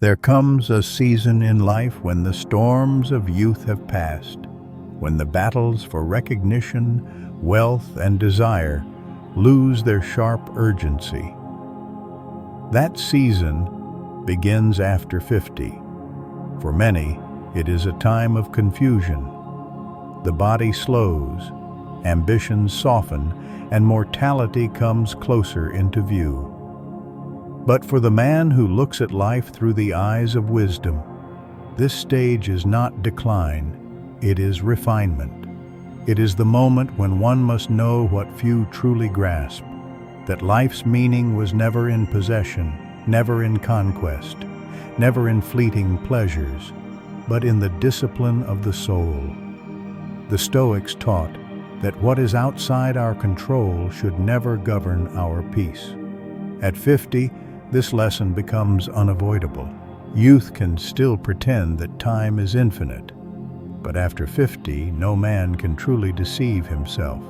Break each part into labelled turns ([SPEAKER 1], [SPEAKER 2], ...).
[SPEAKER 1] There comes a season in life when the storms of youth have passed, when the battles for recognition, wealth, and desire lose their sharp urgency. That season begins after 50. For many, it is a time of confusion. The body slows, ambitions soften, and mortality comes closer into view. But for the man who looks at life through the eyes of wisdom, this stage is not decline, it is refinement. It is the moment when one must know what few truly grasp, that life's meaning was never in possession, never in conquest, never in fleeting pleasures, but in the discipline of the soul. The Stoics taught that what is outside our control should never govern our peace. At 50, this lesson becomes unavoidable. Youth can still pretend that time is infinite, but after 50, no man can truly deceive himself.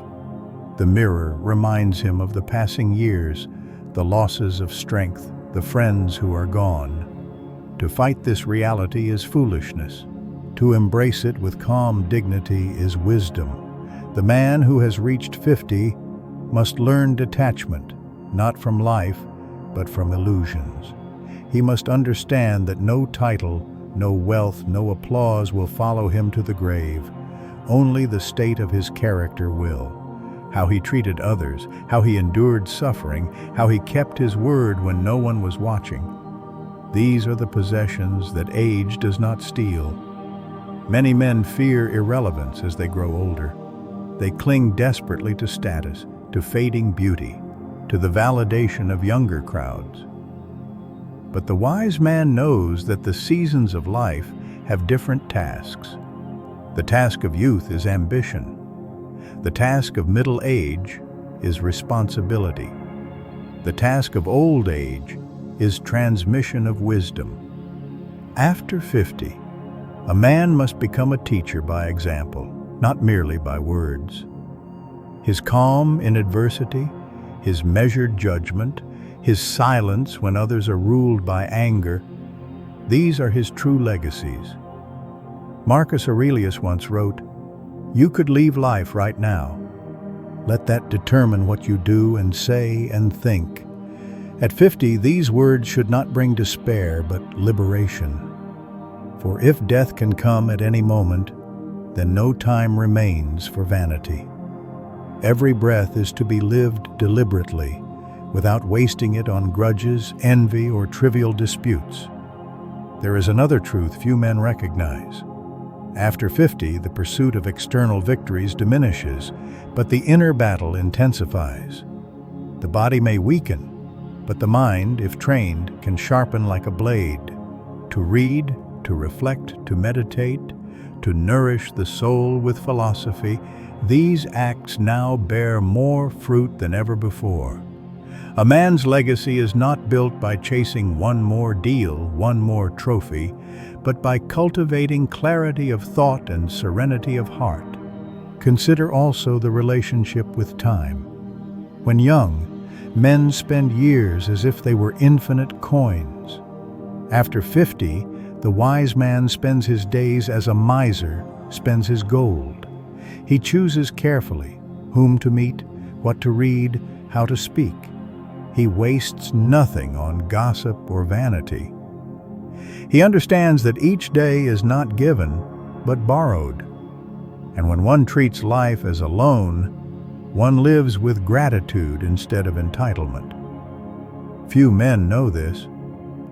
[SPEAKER 1] The mirror reminds him of the passing years, the losses of strength, the friends who are gone. To fight this reality is foolishness. To embrace it with calm dignity is wisdom. The man who has reached 50 must learn detachment, not from life, but from illusions. He must understand that no title, no wealth, no applause will follow him to the grave. Only the state of his character will. How he treated others, how he endured suffering, how he kept his word when no one was watching. These are the possessions that age does not steal. Many men fear irrelevance as they grow older. They cling desperately to status, to fading beauty, to the validation of younger crowds. But the wise man knows that the seasons of life have different tasks. The task of youth is ambition. The task of middle age is responsibility. The task of old age is transmission of wisdom. After 50, a man must become a teacher by example, not merely by words. His calm in adversity, his measured judgment, his silence when others are ruled by anger, these are his true legacies. Marcus Aurelius once wrote, "You could leave life right now. Let that determine what you do and say and think." At 50, these words should not bring despair, but liberation. For if death can come at any moment, then no time remains for vanity. Every breath is to be lived deliberately, without wasting it on grudges, envy, or trivial disputes. There is another truth few men recognize. After 50, the pursuit of external victories diminishes, but the inner battle intensifies. The body may weaken, but the mind, if trained, can sharpen like a blade. To read, to reflect, to meditate, to nourish the soul with philosophy, these acts now bear more fruit than ever before. A man's legacy is not built by chasing one more deal, one more trophy, but by cultivating clarity of thought and serenity of heart. Consider also the relationship with time. When young, men spend years as if they were infinite coins. After 50, the wise man spends his days as a miser spends his gold. He chooses carefully whom to meet, what to read, how to speak. He wastes nothing on gossip or vanity. He understands that each day is not given, but borrowed. And when one treats life as a loan, one lives with gratitude instead of entitlement. Few men know this,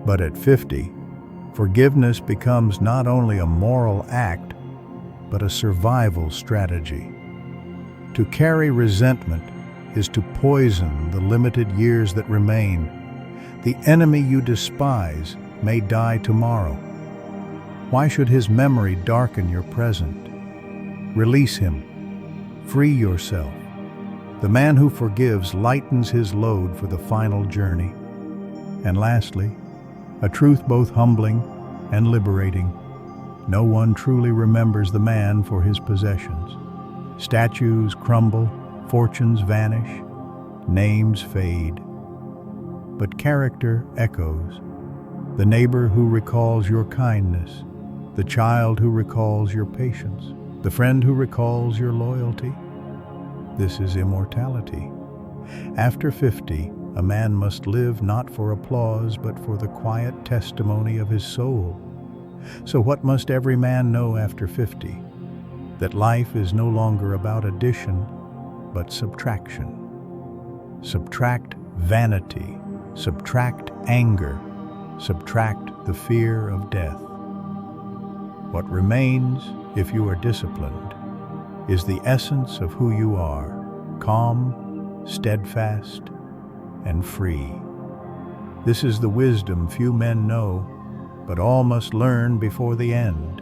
[SPEAKER 1] but at 50, forgiveness becomes not only a moral act, but a survival strategy. To carry resentment is to poison the limited years that remain. The enemy you despise may die tomorrow. Why should his memory darken your present? Release him. Free yourself. The man who forgives lightens his load for the final journey. And lastly, a truth both humbling and liberating. No one truly remembers the man for his possessions. Statues crumble, fortunes vanish, names fade, but character echoes. the neighbor who recalls your kindness, the child who recalls your patience, the friend who recalls your loyalty. This is immortality. After 50, a man must live not for applause, but for the quiet testimony of his soul. So what must every man know after 50? That life is no longer about addition, but subtraction. Subtract vanity, subtract anger, subtract the fear of death. What remains, if you are disciplined, is the essence of who you are, calm, steadfast, and free. This is the wisdom few men know, but all must learn before the end.